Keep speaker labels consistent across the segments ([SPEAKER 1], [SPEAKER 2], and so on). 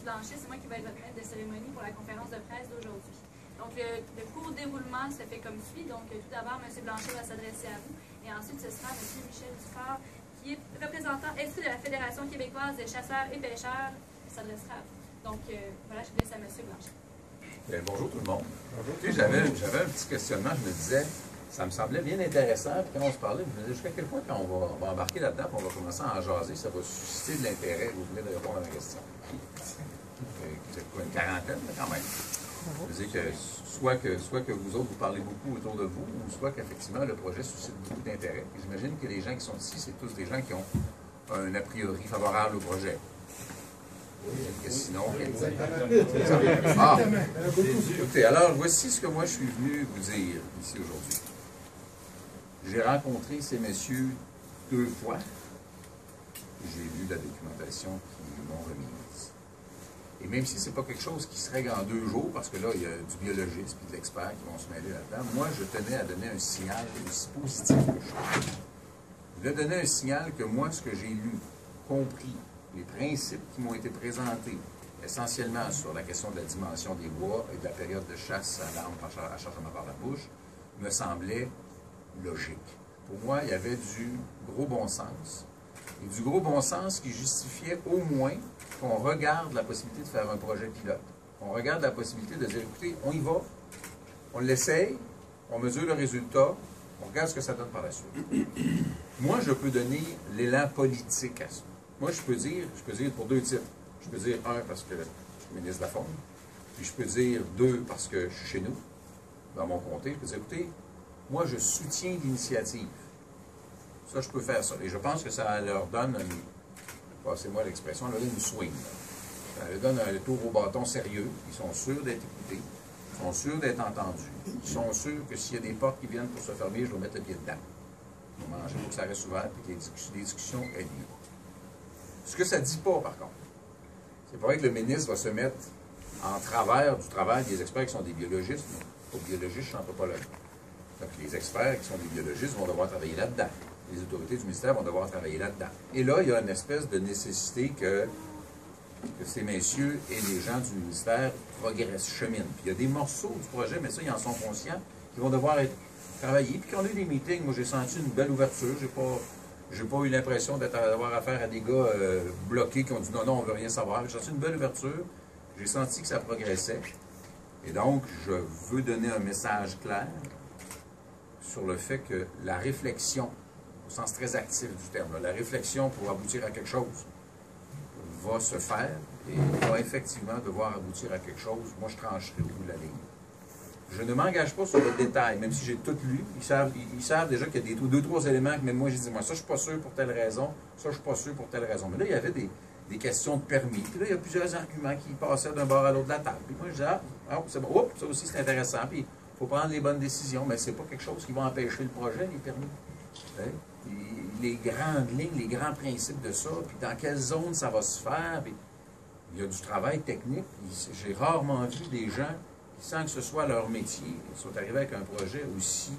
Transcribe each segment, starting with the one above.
[SPEAKER 1] Blanchet, c'est moi qui vais être votre maître de cérémonie pour la conférence de presse d'aujourd'hui. Donc, le court déroulement se fait comme suit. Donc, tout d'abord, M. Blanchet va s'adresser à vous. Et ensuite, ce sera M. Michel Dufort, qui est représentant inscrit de la Fédération québécoise des chasseurs et pêcheurs, qui s'adressera à vous. Donc, voilà, je laisse à M. Blanchet.
[SPEAKER 2] Bien, bonjour tout le monde. J'avais un petit questionnement. Je me disais, ça me semblait bien intéressant. Puis quand on se parlait, je me disais, jusqu'à quel point, quand on va embarquer là-dedans, on va commencer à en jaser, ça va susciter de l'intérêt. Vous venez de répondre à ma question. C'est quoi, une quarantaine, quand même? Je veux dire que soit que vous autres, vous parlez beaucoup autour de vous, ou soit qu'effectivement, le projet suscite beaucoup d'intérêt. J'imagine que les gens qui sont ici, c'est tous des gens qui ont un a priori favorable au projet. Et sinon, écoutez, alors voici ce que moi je suis venu vous dire ici aujourd'hui. J'ai rencontré ces messieurs 2 fois. J'ai lu la documentation qu'ils m'ont remise. Et même si ce n'est pas quelque chose qui se règle en 2 jours, parce que là, il y a du biologiste et de l'expert qui vont se mêler là-dedans, moi, je tenais à donner un signal aussi positif que je suis. Je voulais donner un signal que moi, ce que j'ai lu, compris, les principes qui m'ont été présentés, essentiellement sur la question de la dimension des bois et de la période de chasse à l'arme à chargement par la bouche, me semblait logique. Pour moi, il y avait du gros bon sens. Et du gros bon sens qui justifiait au moins qu'on regarde la possibilité de faire un projet pilote. On regarde la possibilité de dire, écoutez, on y va, on l'essaye, on mesure le résultat, on regarde ce que ça donne par la suite. Moi, je peux donner l'élan politique à ça. Moi, je peux dire pour 2 titres. Je peux dire 1 parce que je suis ministre de la Faune, puis je peux dire 2 parce que je suis chez nous, dans mon comté. Je peux dire, écoutez, moi, je soutiens l'initiative. Ça, je peux faire ça. Et je pense que ça leur donne, passez-moi l'expression, ça leur donne une swing. Ça leur donne un tour au bâton sérieux. Ils sont sûrs d'être écoutés. Ils sont sûrs d'être entendus. Ils sont sûrs que s'il y a des portes qui viennent pour se fermer, je dois mettre le pied dedans. Il faut que ça reste ouvert et que les discussions aient lieu. Ce que ça ne dit pas, par contre, c'est pas vrai que le ministre va se mettre en travers du travail des experts qui sont des biologistes. Pour biologistes, je ne suis anthropologue. Donc, les experts qui sont des biologistes vont devoir travailler là-dedans. Les autorités du ministère vont devoir travailler là-dedans. Et là, il y a une espèce de nécessité que ces messieurs et les gens du ministère progressent, cheminent. Puis il y a des morceaux du projet, mais ça, ils en sont conscients, qui vont devoir être travaillés. Puis quand on a eu des meetings, moi, j'ai senti une belle ouverture. J'ai pas eu l'impression d'avoir affaire à des gars bloqués qui ont dit non, on ne veut rien savoir. J'ai senti une belle ouverture. J'ai senti que ça progressait. Et donc, je veux donner un message clair sur le fait que la réflexion, au sens très actif du terme, la réflexion pour aboutir à quelque chose va se faire et va effectivement devoir aboutir à quelque chose. Moi, je trancherai au bout de la ligne. Je ne m'engage pas sur le détail, même si j'ai tout lu. Ils savent déjà qu'il y a 2-3 éléments que même moi, j'ai dit, moi, ça, je ne suis pas sûr pour telle raison, ça, je ne suis pas sûr pour telle raison. Mais là, il y avait des questions de permis. Puis là, il y a plusieurs arguments qui passaient d'un bord à l'autre de la table. Puis moi, je disais, c'est bon, oups, ça aussi, c'est intéressant. Puis il faut prendre les bonnes décisions, mais ce n'est pas quelque chose qui va empêcher le projet, les permis. Les grandes lignes, les grands principes de ça, puis dans quelle zone ça va se faire. Puis il y a du travail technique. J'ai rarement vu des gens sans que ce soit leur métier, ils sont arrivés avec un projet aussi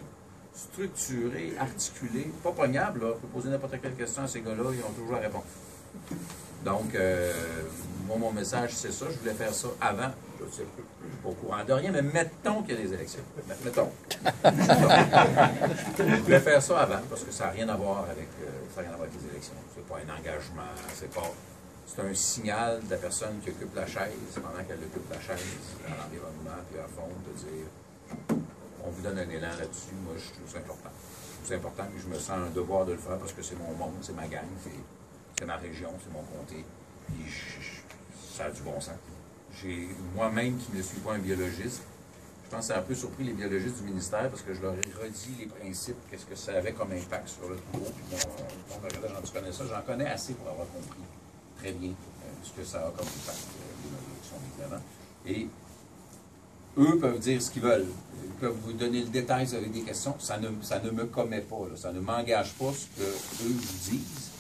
[SPEAKER 2] structuré, articulé, pas pognable, là. On peut poser n'importe quelle question à ces gars-là, ils ont toujours la réponse. Donc, moi, mon message, c'est ça. Je voulais faire ça avant. Je ne suis pas au courant de rien, mais mettons qu'il y a des élections. Mettons. Je voulais faire ça avant, parce que ça n'a rien à voir avec les élections. C'est pas un engagement, c'est un signal de la personne qui occupe la chaise, pendant qu'elle occupe la chaise, à l'environnement, puis à fond, de dire, on vous donne un élan là-dessus. Moi, je trouve ça important. C'est important, puis je me sens un devoir de le faire, parce que c'est mon monde, c'est ma gang, c'est ma région, c'est mon comté, puis ça a du bon sens. Moi-même, qui ne suis pas un biologiste, je pense que ça a un peu surpris les biologistes du ministère, parce que je leur ai redit les principes, qu'est-ce que ça avait comme impact sur le troupeau, puis tu connais ça, j'en connais assez pour avoir compris très bien ce que ça a comme impact, les mesures qui sont mises avant. Et eux peuvent dire ce qu'ils veulent. Ils peuvent vous donner le détail si vous avez des questions. Ça ne me commet pas, là. Ça ne m'engage pas ce qu'eux vous disent.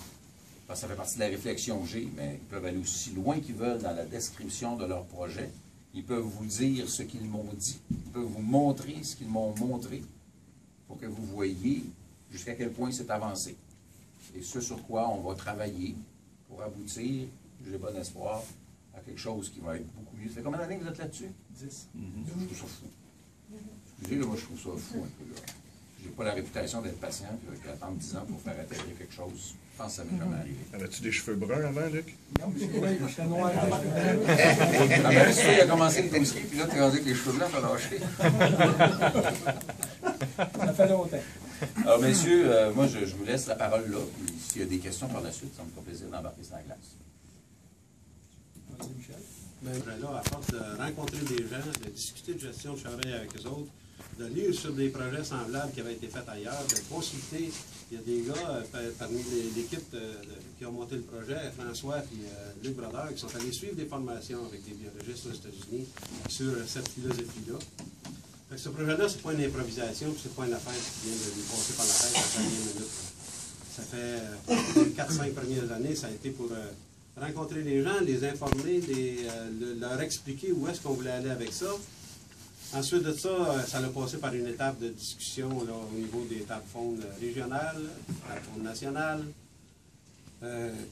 [SPEAKER 2] Parce que ça fait partie de la réflexion que j'ai, mais ils peuvent aller aussi loin qu'ils veulent dans la description de leur projet. Ils peuvent vous dire ce qu'ils m'ont dit. Ils peuvent vous montrer ce qu'ils m'ont montré pour que vous voyiez jusqu'à quel point c'est avancé. Et ce sur quoi on va travailler pour aboutir, j'ai bon espoir, à quelque chose qui va être beaucoup mieux. Ça fait combien d'années que vous êtes là-dessus?
[SPEAKER 3] 10.
[SPEAKER 2] Je trouve ça fou. Excusez, là, moi, je trouve ça fou un peu. Là. J'ai pas la réputation d'être patient, puis attendre 10 ans pour faire atterrir quelque chose. Je pense que ça m'est jamais arrivé.
[SPEAKER 4] Avais-tu des cheveux bruns avant, Luc?
[SPEAKER 2] Non, mais c'est
[SPEAKER 3] Oui, j'étais noir.
[SPEAKER 2] Ah ben, tu il a commencé le tennis, puis là, tu es rendu avec les cheveux blancs, t'as lâché.
[SPEAKER 3] Ça fait longtemps.
[SPEAKER 2] Alors, messieurs, moi, je vous laisse la parole là, puis s'il y a des questions par la suite, ça me fera plaisir d'embarquer sur la glace.
[SPEAKER 3] Vas-y, Michel.
[SPEAKER 5] Bien, là, à force de rencontrer des gens, de discuter de gestion de Chevreuil avec eux autres, de lire sur des projets semblables qui avaient été faits ailleurs, de consulter. Il y a des gars parmi l'équipe qui ont monté le projet, François et Luc Brodeur, qui sont allés suivre des formations avec des biologistes aux États-Unis sur cette philosophie-là. Ce projet-là, c'est pas une improvisation, puis c'est pas une affaire qui vient de lui passer par la tête à la dernière minute. Ça fait les 4-5 premières années, ça a été pour rencontrer les gens, les informer, leur expliquer où est-ce qu'on voulait aller avec ça. Ensuite de ça, ça a passé par une étape de discussion là, au niveau des tables fonds régionales, tables fonds nationales.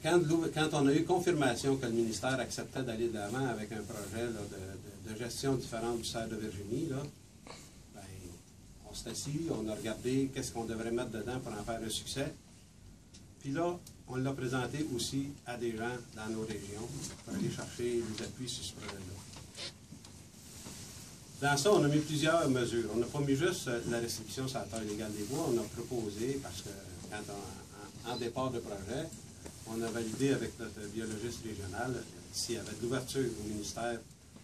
[SPEAKER 5] Quand on a eu confirmation que le ministère acceptait d'aller de l'avant avec un projet là, de gestion différente du cerf de Virginie, là, ben, on s'est assis, on a regardé qu'est-ce qu'on devrait mettre dedans pour en faire un succès. Puis là, on l'a présenté aussi à des gens dans nos régions pour aller chercher des appuis sur ce projet-là. Dans ça, on a mis plusieurs mesures. On n'a pas mis juste la restriction sur la taille légale des bois. On a proposé, parce que quand en départ de projet, on a validé avec notre biologiste régional s'il y avait de l'ouverture au ministère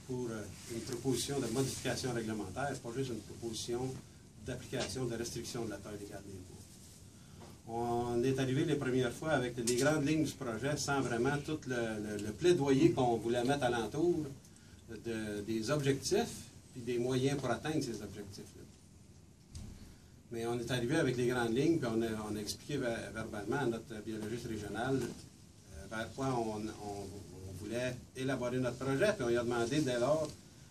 [SPEAKER 5] pour une proposition de modification réglementaire, pas juste une proposition d'application de restriction de la taille légale des bois. On est arrivé les premières fois avec les grandes lignes du projet sans vraiment tout le plaidoyer qu'on voulait mettre alentour des objectifs et des moyens pour atteindre ces objectifs-là. Mais on est arrivé avec les grandes lignes, puis on a expliqué verbalement à notre biologiste régional vers quoi on voulait élaborer notre projet, puis on lui a demandé dès lors,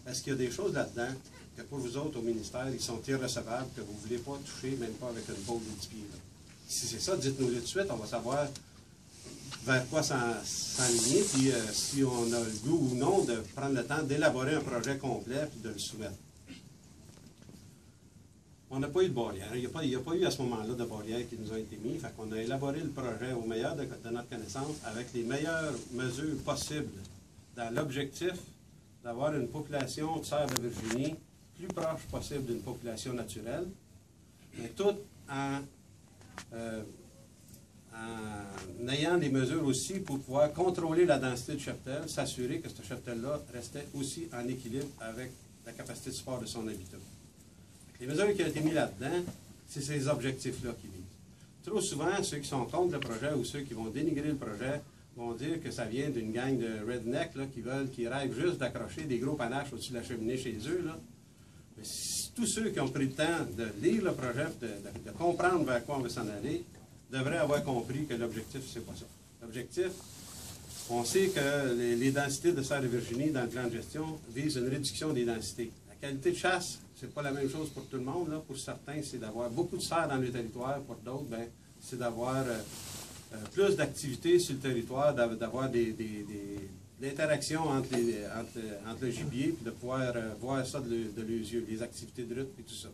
[SPEAKER 5] est-ce qu'il y a des choses là-dedans que pour vous autres au ministère, ils sont irrecevables, que vous ne voulez pas toucher, même pas avec une pause de 10 pieds. Là. Si c'est ça, dites-nous-le tout de suite, on va savoir vers quoi s'enligner, puis si on a le goût ou non de prendre le temps d'élaborer un projet complet puis de le soumettre. On n'a pas eu de barrière. Il n'y a pas eu à ce moment-là de barrière qui nous a été mise. Fait qu'on a élaboré le projet au meilleur de notre connaissance avec les meilleures mesures possibles dans l'objectif d'avoir une population de cerfs de Virginie plus proche possible d'une population naturelle, mais tout en ayant des mesures aussi pour pouvoir contrôler la densité de cheptel, s'assurer que ce cheptel-là restait aussi en équilibre avec la capacité de support de son habitat. Les mesures qui ont été mises là-dedans, c'est ces objectifs-là qui visent. Trop souvent, ceux qui sont contre le projet ou ceux qui vont dénigrer le projet vont dire que ça vient d'une gang de rednecks là, qui rêvent juste d'accrocher des gros panaches au-dessus de la cheminée chez eux. Là. Mais tous ceux qui ont pris le temps de lire le projet, de comprendre vers quoi on veut s'en aller, devraient avoir compris que l'objectif, c'est pas ça. L'objectif, on sait que les densités de cerfs de Virginie dans le plan de gestion visent une réduction des densités. La qualité de chasse, c'est pas la même chose pour tout le monde. Là. Pour certains, c'est d'avoir beaucoup de cerfs dans le territoire. Pour d'autres, ben, c'est d'avoir plus d'activités sur le territoire, d'avoir des interactions entre le gibier, puis de pouvoir voir ça de leurs yeux, les activités de lutte et tout ça.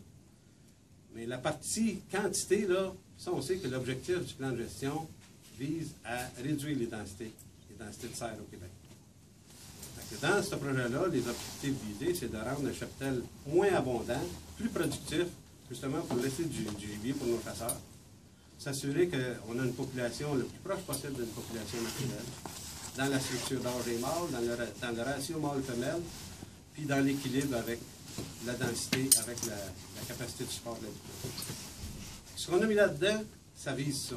[SPEAKER 5] Mais la partie quantité, là, ça, on sait que l'objectif du plan de gestion vise à réduire les densités de cerfs au Québec. Dans ce projet-là, les objectifs visés, c'est de rendre le cheptel moins abondant, plus productif, justement pour laisser du gibier pour nos chasseurs. S'assurer qu'on a une population le plus proche possible d'une population naturelle, dans la structure d'âge et mâle, dans le ratio mâle-femelle, puis dans l'équilibre avec la densité, avec la capacité de support de l'habitat. Ce qu'on a mis là-dedans, ça vise ça.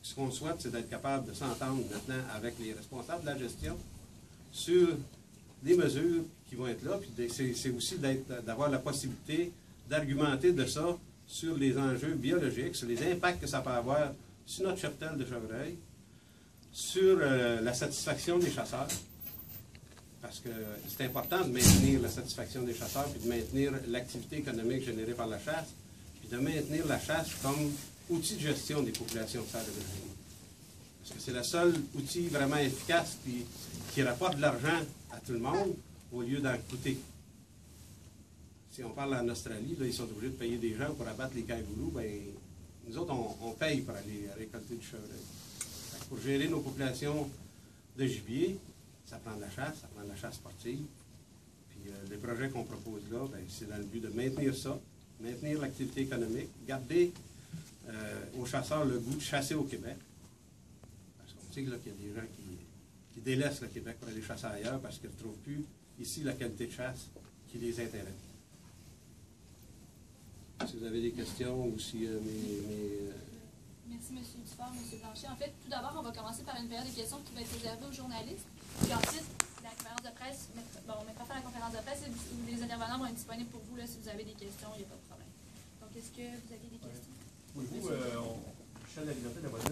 [SPEAKER 5] Ce qu'on souhaite, c'est d'être capable de s'entendre maintenant avec les responsables de la gestion sur les mesures qui vont être là, puis c'est aussi d'avoir la possibilité d'argumenter de ça sur les enjeux biologiques, sur les impacts que ça peut avoir sur notre cheptel de chevreuil, sur la satisfaction des chasseurs, parce que c'est important de maintenir la satisfaction des chasseurs, puis de maintenir l'activité économique générée par la chasse, puis de maintenir la chasse comme outil de gestion des populations de cerfs de Virginie. Parce que c'est le seul outil vraiment efficace, puis qui rapporte de l'argent à tout le monde au lieu d'en coûter. Si on parle en Australie, là, ils sont obligés de payer des gens pour abattre les kangourous, ben, nous autres, on paye pour aller récolter du chevreuil. Fait que pour gérer nos populations de gibier, ça prend de la chasse sportive. Puis les projets qu'on propose là, ben, c'est dans le but de maintenir ça, maintenir l'activité économique, garder aux chasseurs le goût de chasser au Québec. Parce qu'on sait qu'il y a des gens qui délaissent le Québec pour aller chasser ailleurs parce qu'ils ne trouvent plus ici la qualité de chasse qui les intéresse. Si vous avez des questions ou si
[SPEAKER 1] Merci, M. Dufort, M. Blanchet. En fait, tout d'abord, on va commencer par une période de questions qui va être réservée aux journalistes. Puis ensuite, la conférence de presse, on mettra fin à la conférence de presse et les intervenants vont être disponibles pour vous là, si vous avez des questions, il n'y a pas de problème. Donc, est-ce que vous aviez des questions?
[SPEAKER 3] Oui, Michel La Liberté de la Bonne.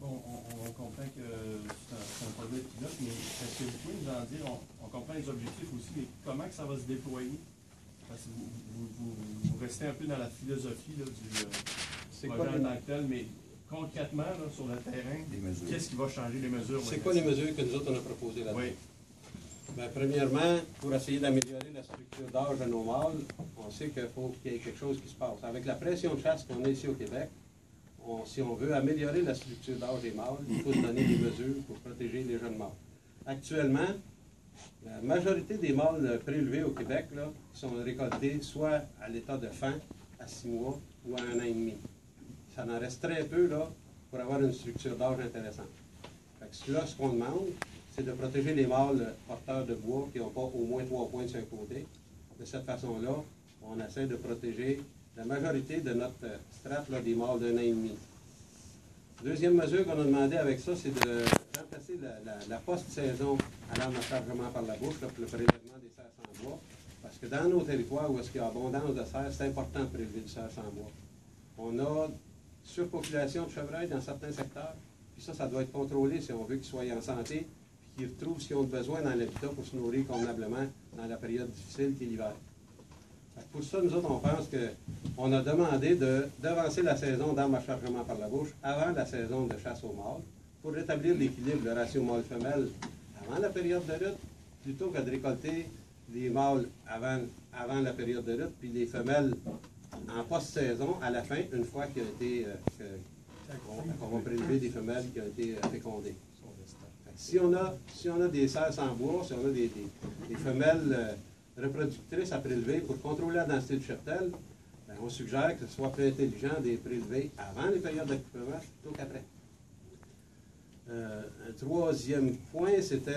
[SPEAKER 3] On comprend que c'est un projet pilote, mais est-ce que vous pouvez nous en dire, on comprend les objectifs aussi, mais comment que ça va se déployer? Parce que vous restez un peu dans la philosophie là, du projet en tant que tel, mais concrètement, là, sur le terrain, qu'est-ce qui va changer les mesures?
[SPEAKER 5] C'est quoi les mesures que nous autres on a proposées là-dedans? Oui. Bien, premièrement, pour essayer d'améliorer la structure d'âge de nos mâles, on sait qu'il faut qu'il y ait quelque chose qui se passe. Avec la pression de chasse qu'on a ici au Québec, si on veut améliorer la structure d'âge des mâles, il faut se donner des mesures pour protéger les jeunes mâles. Actuellement, la majorité des mâles prélevés au Québec là, sont récoltés soit à l'état de faim, à 6 mois, ou à 1 an et demi. Ça en reste très peu là, pour avoir une structure d'âge intéressante. Fait que là, ce qu'on demande, c'est de protéger les mâles porteurs de bois qui n'ont pas au moins 3 points de chaque côté. De cette façon-là, on essaie de protéger la majorité de notre strate là, des mâles d'1 an et demi. Deuxième mesure qu'on a demandé avec ça, c'est de remplacer la post-saison à l'arme à chargement par la bouche là, pour le prélèvement des cerfs sans bois. Parce que dans nos territoires où il y a abondance de cerfs, c'est important de prélever du cerf sans bois. On a surpopulation de chevreuils dans certains secteurs, puis ça doit être contrôlé si on veut qu'ils soient en santé, puis qu'ils retrouvent ce qu'ils ont besoin dans l'habitat pour se nourrir convenablement dans la période difficile qui est l'hiver. Pour ça, nous autres, on pense qu'on a demandé d'avancer la saison d'armes à chargement par la bouche avant la saison de chasse aux mâles pour rétablir l'équilibre, le ratio mâle-femelle avant la période de lutte, plutôt que de récolter les mâles avant la période de lutte, puis les femelles en post-saison à la fin, une fois qu'il a été qu'on va prélever des femelles qui ont été fécondées. Si on a des cerfs sans bois, si on a des femelles reproductrices à prélever pour contrôler la densité du cheptel, ben, on suggère que ce soit plus intelligent de les prélever avant les périodes d'accouplement plutôt qu'après. Un troisième point, c'était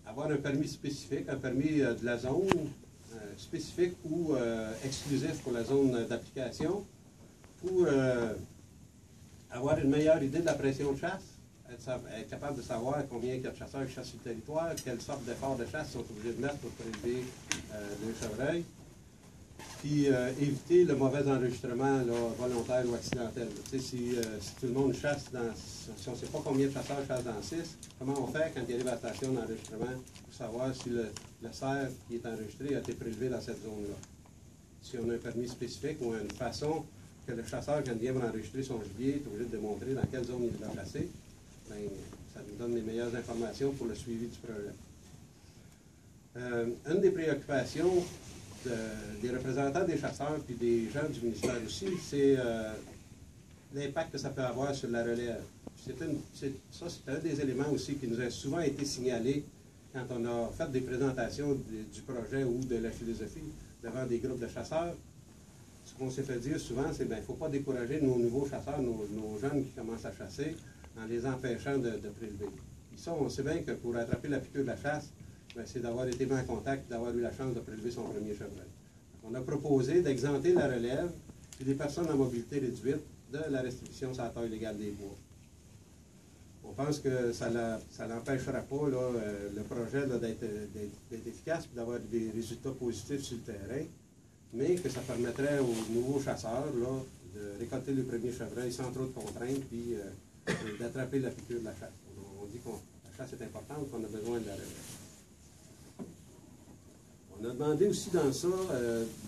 [SPEAKER 5] avoir un permis spécifique, un permis de la zone spécifique ou exclusif pour la zone d'application pour avoir une meilleure idée de la pression de chasse, être capable de savoir combien il y a de chasseurs qui chassent sur le territoire, quelle sorte d'efforts de chasse sont obligés de mettre pour prélever les chevreuils, puis éviter le mauvais enregistrement là, volontaire ou accidentel. Si tout le monde chasse si on ne sait pas combien de chasseurs chassent dans 6, comment on fait quand il arrive à la station d'enregistrement pour savoir si le cerf qui est enregistré a été prélevé dans cette zone-là? Si on a un permis spécifique ou une façon que le chasseur, quand il vient pour enregistrer son gibier, est obligé de démontrer dans quelle zone il va placer, bien, ça nous donne les meilleures informations pour le suivi du projet. Une des préoccupations des représentants des chasseurs et des gens du ministère aussi, c'est l'impact que ça peut avoir sur la relève. C'est un des éléments aussi qui nous a souvent été signalé quand on a fait des présentations du projet ou de la philosophie devant des groupes de chasseurs. Ce qu'on s'est fait dire souvent, c'est qu'il ne faut pas décourager nos nouveaux chasseurs, nos jeunes qui commencent à chasser, en les empêchant de prélever. Et ça, on sait bien que pour attraper la piqûre de la chasse, c'est d'avoir été mis en contact, d'avoir eu la chance de prélever son premier chevreuil. On a proposé d'exempter la relève et les personnes à mobilité réduite de la restriction sur la taille légale des bois. On pense que ça n'empêchera pas là, le projet d'être efficace et d'avoir des résultats positifs sur le terrain, mais que ça permettrait aux nouveaux chasseurs là, de récolter le premier chevreuil sans trop de contraintes puis d'attraper la piqûre de la chasse. On dit que la chasse est importante, qu'on a besoin de la relève. On a demandé aussi dans ça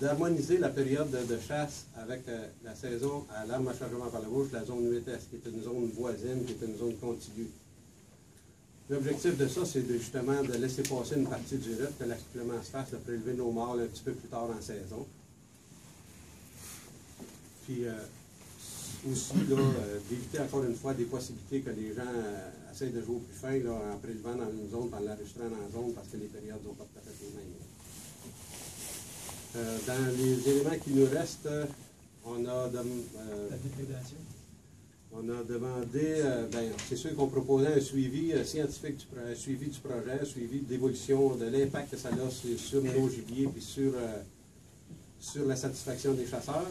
[SPEAKER 5] d'harmoniser la période de chasse avec la saison à l'arme à chargement par la bouche, la zone 8S, qui est une zone voisine, qui est une zone contiguë. L'objectif de ça, c'est justement de laisser passer une partie du rythme, que l'accouplement se fasse, de prélever nos mâles un petit peu plus tard en saison. Puis aussi, d'éviter encore une fois des possibilités que les gens essayent de jouer au plus fin là, en prélevant dans une zone, en l'enregistrant dans une zone, parce que les périodes ne sont pas tout à fait les mêmes. Dans les éléments qui nous restent, on a...
[SPEAKER 6] La déprédation.
[SPEAKER 5] On a demandé, c'est sûr qu'on proposait un suivi scientifique, un suivi du projet, un suivi de l'évolution, de l'impact que ça a sur nos gibiers et sur la satisfaction des chasseurs.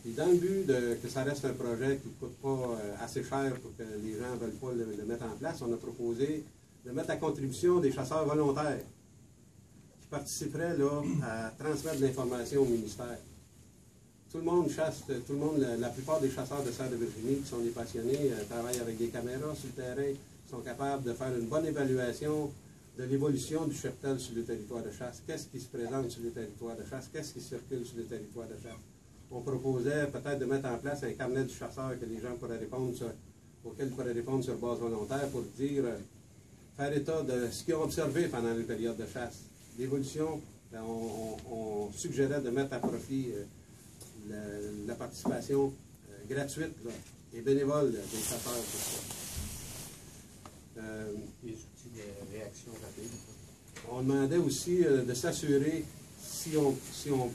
[SPEAKER 5] Et dans le but que ça reste un projet qui ne coûte pas assez cher pour que les gens ne veulent pas le mettre en place, on a proposé de mettre à contribution des chasseurs volontaires qui participeraient là, à transmettre de l'information au ministère. Tout le monde chasse, la plupart des chasseurs de cerfs de Virginie, qui sont des passionnés, travaillent avec des caméras sur le terrain, sont capables de faire une bonne évaluation de l'évolution du cheptel sur le territoire de chasse. Qu'est-ce qui se présente sur le territoire de chasse? Qu'est-ce qui circule sur le territoire de chasse? On proposait peut-être de mettre en place un carnet du chasseur que les gens pourraient répondre auquel ils pourraient répondre sur base volontaire pour dire, faire état de ce qu'ils ont observé pendant les périodes de chasse. L'évolution, on suggérait de mettre à profit la participation gratuite là, et bénévole des chasseurs pour ça.
[SPEAKER 7] Les outils de réaction rapide.
[SPEAKER 5] On demandait aussi de s'assurer si on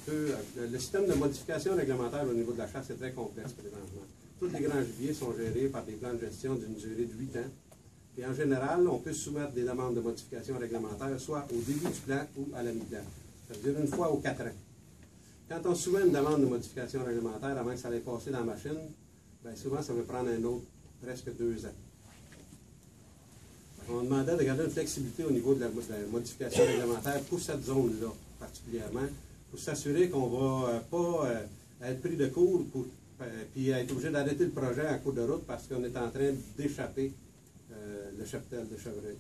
[SPEAKER 5] peut... le système de modification réglementaire au niveau de la chasse est très complexe présentement. Tous les grands gibiers sont gérés par des plans de gestion d'une durée de 8 ans. Et en général, on peut soumettre des demandes de modification réglementaire soit au début du plan ou à la mi-plan. Ça veut dire une fois aux 4 ans. Quand on soumet une demande de modification réglementaire avant que ça aille passer dans la machine, bien souvent ça va prendre un autre presque 2 ans. On demandait de garder une flexibilité au niveau de la modification réglementaire pour cette zone-là particulièrement, pour s'assurer qu'on ne va pas être pris de court puis être obligé d'arrêter le projet en cours de route parce qu'on est en train d'échapper le cheptel de chevreuil.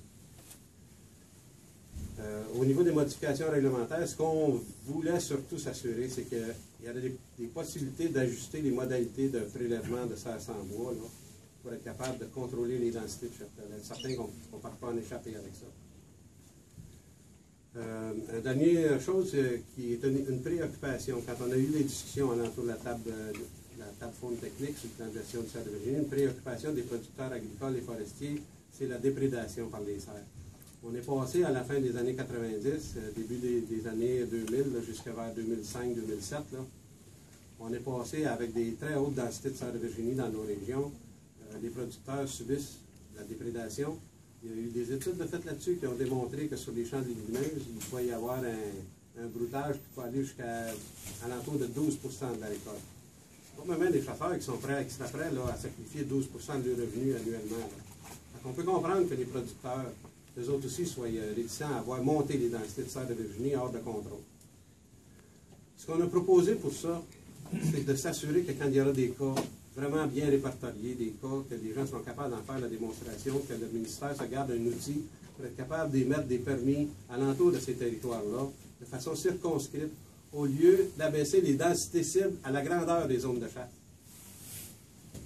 [SPEAKER 5] Au niveau des modifications réglementaires, ce qu'on voulait surtout s'assurer, c'est qu'il y avait des possibilités d'ajuster les modalités de prélèvement de serre sans bois là, pour être capable de contrôler les densités de cheptel. Être certain qu'on ne part pas en échapper avec ça. Une dernière chose qui est une préoccupation, quand on a eu les discussions alentour de la table faune technique sur le plan de gestion du cerf de Virginie, une préoccupation des producteurs agricoles et forestiers, c'est la déprédation par les cerfs. On est passé à la fin des années 90, début des années 2000, jusqu'à vers 2005-2007. On est passé avec des très hautes densités de cerfs de Virginie dans nos régions. Les producteurs subissent la déprédation. Il y a eu des études de fait là-dessus qui ont démontré que sur les champs de légumineuses, il pouvait y avoir un broutage qui peut aller jusqu'à l'entour de 12 de la récolte. Pas même des chasseurs qui sont prêts, à sacrifier 12 de leurs revenus annuellement. Donc on peut comprendre que les producteurs, eux autres aussi, soient réticents à voir monter les densités de cerfs de Virginie hors de contrôle. Ce qu'on a proposé pour ça, c'est de s'assurer que quand il y aura des cas vraiment bien répertoriés, des cas que les gens sont capables d'en faire la démonstration, que le ministère se garde un outil pour être capable d'émettre des permis alentour de ces territoires-là, de façon circonscrite, au lieu d'abaisser les densités cibles à la grandeur des zones de chasse.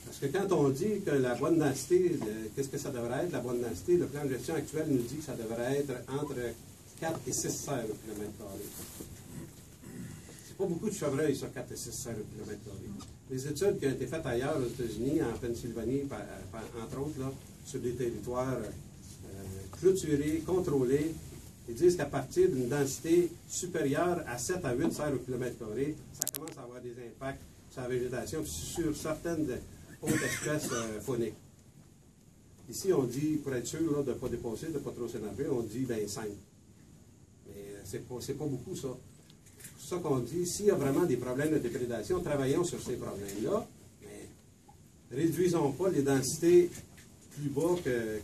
[SPEAKER 5] Parce que quand on dit que la bonne densité, qu'est-ce que ça devrait être, la bonne densité, le plan de gestion actuel nous dit que ça devrait être entre 4 et 6 cerfs au kilomètre carré. C'est pas beaucoup de chevreuils, ça, 4 et 6 cerfs au kilomètre carré. Les études qui ont été faites ailleurs aux États-Unis, en Pennsylvanie, entre autres, là, sur des territoires clôturés, contrôlés, ils disent qu'à partir d'une densité supérieure à 7 à 8 cerfs au kilomètre carré, ça commence à avoir des impacts sur la végétation, puis sur certaines autres espèces fauniques. Ici, on dit, pour être sûr là, de ne pas dépasser, de ne pas trop s'énerver, on dit 5. Mais c'est pas beaucoup, ça. C'est pour ça qu'on dit, s'il y a vraiment des problèmes de déprédation, travaillons sur ces problèmes-là, mais réduisons pas les densités plus bas que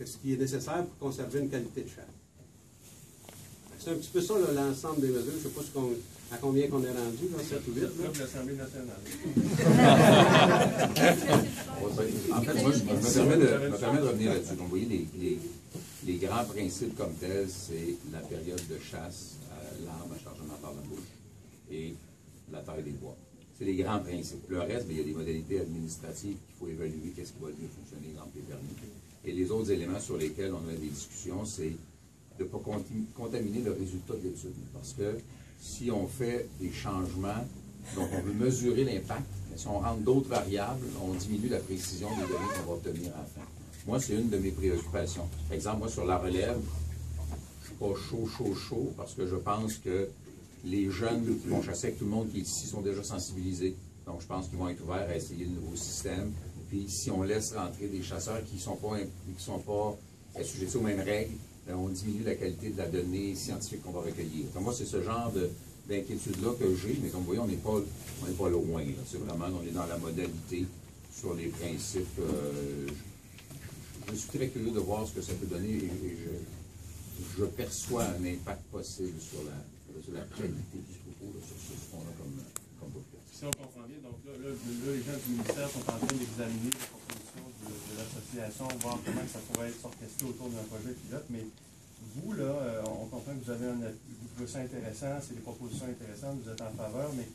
[SPEAKER 5] ce qui est nécessaire pour conserver une qualité de chasse. C'est un petit peu ça l'ensemble des mesures. Je ne sais pas à combien qu'on est rendu, là, 7 ou 8.
[SPEAKER 3] Comme l'Assemblée nationale.
[SPEAKER 2] En fait, moi, je me permets de revenir là-dessus. Donc, vous voyez, les grands principes comme tels, c'est la période de chasse à l'arbre à chargement par la bouche et la taille des bois. C'est les grands principes. Le reste, il y a des modalités administratives qu'il faut évaluer, qu'est-ce qui va mieux fonctionner dans les permis. Et les autres éléments sur lesquels on a des discussions, c'est de ne pas contaminer le résultat de l'étude. Parce que si on fait des changements, donc on veut mesurer l'impact, mais si on rentre d'autres variables, on diminue la précision des données qu'on va obtenir à la fin. Moi, c'est une de mes préoccupations. Par exemple, moi, sur la relève, je ne suis pas chaud, parce que je pense que les jeunes qui vont chasser avec tout le monde qui ici sont déjà sensibilisés. Donc, je pense qu'ils vont être ouverts à essayer le nouveau système. Puis, si on laisse rentrer des chasseurs qui ne sont pas assujettis aux mêmes règles, bien, on diminue la qualité de la donnée scientifique qu'on va recueillir. Donc, moi, c'est ce genre d'inquiétude-là que j'ai, mais comme vous voyez, on n'est pas loin. C'est vraiment, on est dans la modalité sur les principes. Je suis très curieux de voir ce que ça peut donner et je perçois un impact possible sur la qualité du troupeau, sur ce qu'on a comme population.
[SPEAKER 3] Si on comprend bien, donc là, les gens du ministère sont en train d'examiner les propositions de l'association, voir comment ça pourrait être orchestré autour d'un projet pilote, mais vous, là, on comprend que vous trouvez ça intéressant, c'est des propositions intéressantes, vous êtes en faveur, mais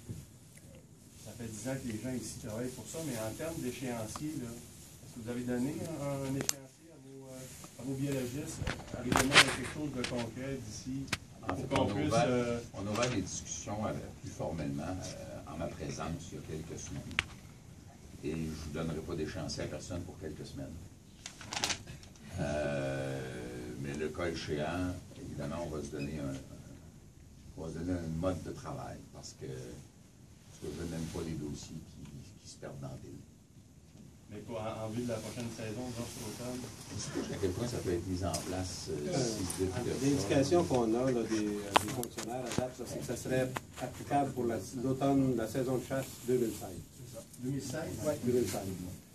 [SPEAKER 3] ça fait 10 ans que les gens ici travaillent pour ça, mais en termes d'échéancier, là, est-ce que vous avez donné un échéancier à vos biologistes? Avez-vous quelque chose de concret d'ici
[SPEAKER 2] en fait,
[SPEAKER 3] pour qu'on puisse...
[SPEAKER 2] on a ouvert des discussions plus formellement en ma présence il y a quelques semaines. Et je ne vous donnerai pas d'échéancier à personne pour quelques semaines. Mais le cas échéant, évidemment, on va se donner un mode de travail parce que je n'aime pas les dossiers qui se perdent dans la ville.
[SPEAKER 3] Mais en vue de la prochaine saison, genre sur l'automne?
[SPEAKER 2] Je sais pas à quel point ça peut être mis en place.
[SPEAKER 5] L'indication qu'on a là, des fonctionnaires à date, c'est que ça serait applicable pour l'automne, la saison de chasse 2016.
[SPEAKER 3] 2016?
[SPEAKER 5] Oui, 2016.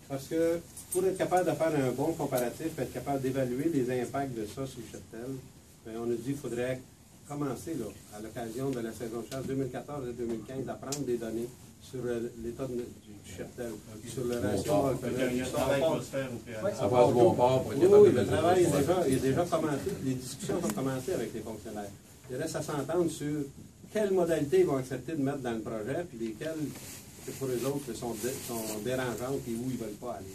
[SPEAKER 5] Parce que pour être capable de faire un bon comparatif, être capable d'évaluer les impacts de ça sur le cheptel, on a dit qu'il faudrait commencer, là, à l'occasion de la saison de chasse 2014 et 2015, à prendre des données sur l'état du cheptel, sur le ratio
[SPEAKER 3] Il y a un travail qui va se faire au préalable.
[SPEAKER 2] Ça passe bon port pour être capable
[SPEAKER 5] oui,
[SPEAKER 2] de
[SPEAKER 5] le travail est déjà commencé, les discussions sont commencées avec les fonctionnaires. Il reste à s'entendre sur quelles modalités ils vont accepter de mettre dans le projet, puis lesquelles, pour eux autres, sont dérangeantes et où ils ne veulent pas aller.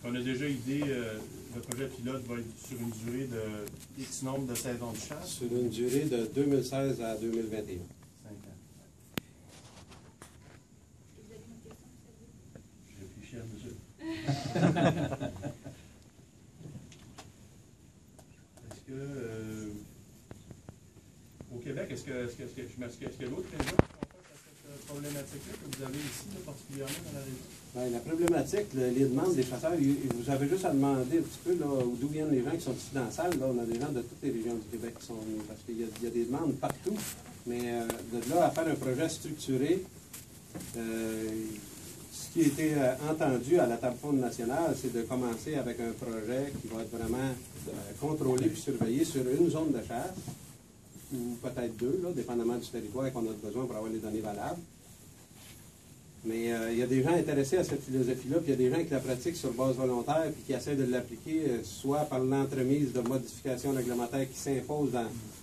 [SPEAKER 3] On a déjà idée, le projet pilote va être sur une durée de X nombre de saisons de chasse?
[SPEAKER 5] Sur une durée de 2016 à 2021.
[SPEAKER 3] 5 ans. Je réfléchis à mesure. Est-ce que, au Québec, est-ce qu'il y a d'autres régions qui font face à cette problématique-là que vous avez ici, là, particulièrement dans la région?
[SPEAKER 5] Bien, la problématique, les demandes des chasseurs, vous avez juste à demander un petit peu d'où viennent les gens qui sont ici dans la salle. Là, on a des gens de toutes les régions du Québec qui sont venus, parce qu'il y a des demandes partout. Mais de là à faire un projet structuré, ce qui a été entendu à la table ronde nationale, c'est de commencer avec un projet qui va être vraiment contrôlé puis surveillé sur une zone de chasse, ou peut-être deux, là, dépendamment du territoire qu'on a besoin pour avoir les données valables. Mais il y a des gens intéressés à cette philosophie-là, puis il y a des gens qui la pratiquent sur base volontaire, puis qui essaient de l'appliquer soit par l'entremise de modifications réglementaires qui s'imposent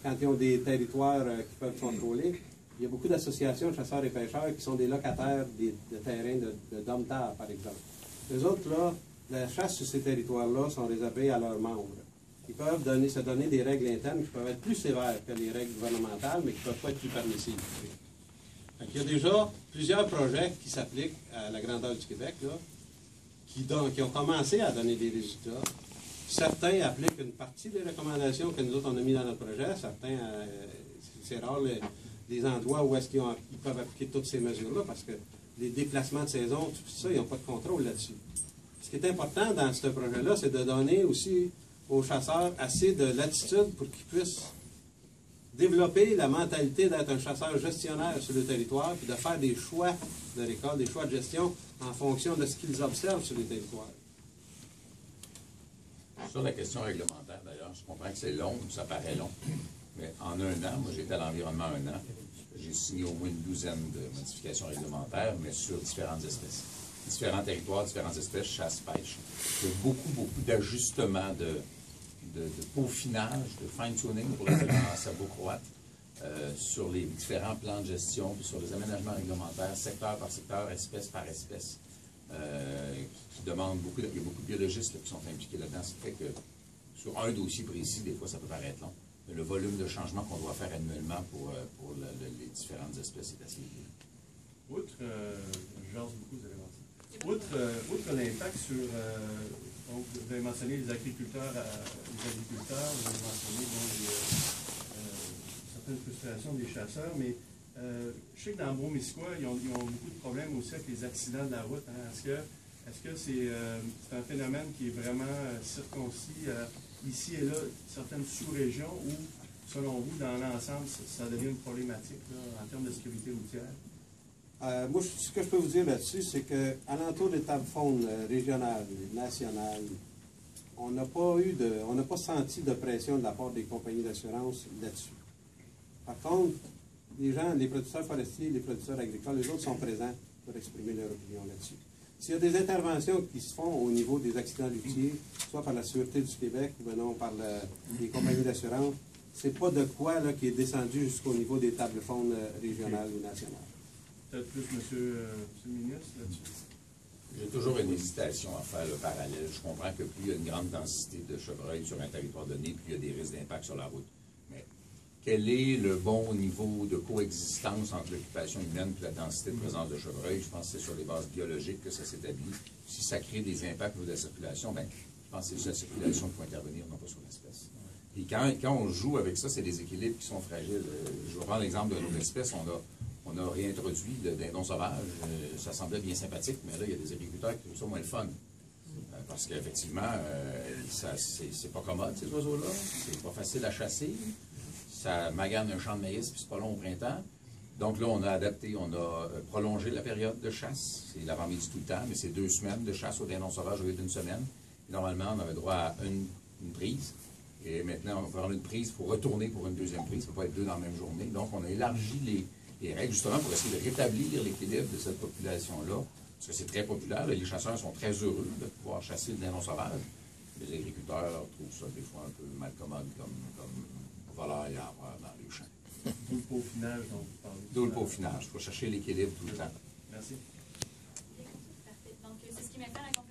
[SPEAKER 5] quand ils ont des territoires qui peuvent contrôler. Il y a beaucoup d'associations de chasseurs et pêcheurs qui sont des locataires de terrains de Domtar, par exemple. Les autres, là, la chasse sur ces territoires-là sont réservées à leurs membres. Ils peuvent se donner des règles internes qui peuvent être plus sévères que les règles gouvernementales, mais qui ne peuvent pas être plus permissives. Il y a déjà plusieurs projets qui s'appliquent à la grandeur du Québec, là, qui ont commencé à donner des résultats. Certains appliquent une partie des recommandations que nous autres on a mis dans notre projet. Certains, c'est rare les endroits où est-ce qu'ils peuvent appliquer toutes ces mesures-là, parce que les déplacements de saison, tout ça, ils n'ont pas de contrôle là-dessus. Ce qui est important dans ce projet-là, c'est de donner aussi aux chasseurs assez de latitude pour qu'ils puissent développer la mentalité d'être un chasseur gestionnaire sur le territoire, puis de faire des choix de récolte, des choix de gestion en fonction de ce qu'ils observent sur les territoires.
[SPEAKER 2] Sur la question réglementaire, d'ailleurs, je comprends que c'est long, ça paraît long, mais en un an, moi j'étais à l'environnement un an, j'ai signé au moins une douzaine de modifications réglementaires, mais sur différentes espèces. Différents territoires, différentes espèces, chasse, pêche. Il y a beaucoup d'ajustements, de peaufinage, de fine-tuning pour le cerveau croate, sur les différents plans de gestion, puis sur les aménagements réglementaires, secteur par secteur, espèce par espèce. qui demande beaucoup, il y a beaucoup de biologistes là, qui sont impliqués là-dedans, ce qui fait que sur un dossier précis, des fois, ça peut paraître long. Mais le volume de changement qu'on doit faire annuellement pour les différentes espèces est assez élevé.
[SPEAKER 3] Outre, je jase beaucoup, vous allez voir ça. Outre l'impact sur, donc, vous avez mentionné les agriculteurs, vous avez mentionné certaines frustrations des chasseurs, mais je sais que dans Brome-Missisquoi, ils ont beaucoup de problèmes aussi avec les accidents de la route. Hein. Est-ce que c'est un phénomène qui est vraiment circoncis ici et là, certaines sous-régions, où, selon vous, dans l'ensemble, ça devient une problématique là, en termes de sécurité routière?
[SPEAKER 5] Moi, ce que je peux vous dire là-dessus, c'est qu'alentour des tables faune régionales, nationales, on n'a pas senti de pression de la part des compagnies d'assurance là-dessus. Par contre, les producteurs forestiers, les producteurs agricoles, les autres sont présents pour exprimer leur opinion là-dessus. S'il y a des interventions qui se font au niveau des accidents routiers, soit par la Sûreté du Québec ou non par les compagnies d'assurance, c'est pas de quoi là, qui est descendu jusqu'au niveau des tables faune régionales ou nationales.
[SPEAKER 3] Peut-être plus, monsieur le ministre, là-dessus.
[SPEAKER 2] J'ai toujours une hésitation à faire le parallèle. Je comprends que plus il y a une grande densité de chevreuils sur un territoire donné, plus il y a des risques d'impact sur la route. Mais quel est le bon niveau de coexistence entre l'occupation humaine et la densité de présence de chevreuils? Je pense que c'est sur les bases biologiques que ça s'établit. Si ça crée des impacts au niveau de la circulation, bien, je pense que c'est sur la circulation qu'il faut intervenir, non pas sur l'espèce. Et quand on joue avec ça, c'est des équilibres qui sont fragiles. Je vais prendre l'exemple de nos espèces. On a réintroduit le dindon sauvage. Ça semblait bien sympathique, mais là, il y a des agriculteurs qui trouvent ça moins le fun. Parce qu'effectivement, c'est pas commode, ces oiseaux-là. C'est pas facile à chasser. Ça magane un champ de maïs, puis c'est pas long au printemps. Donc là, on a adapté, on a prolongé la période de chasse. C'est l'avant-midi tout le temps, mais c'est 2 semaines de chasse au dindon sauvage au lieu d'1 semaine. Et normalement, on avait droit à une prise. Et maintenant, on va faire une prise, il faut retourner pour une deuxième prise. Ça ne peut pas être 2 dans la même journée. Donc, on a élargi les règles justement pour essayer de rétablir l'équilibre de cette population-là. Parce que c'est très populaire. Les chasseurs sont très heureux de pouvoir chasser le dindon sauvage. Les agriculteurs trouvent ça des fois un peu mal commode comme volaille à avoir dans les champs.
[SPEAKER 3] D'où le peaufinage dont vous parlez.
[SPEAKER 2] D'où le peaufinage. Il faut chercher l'équilibre tout le temps.
[SPEAKER 3] Merci.
[SPEAKER 1] Parfait. Donc, c'est ce qui met fin à la conférence.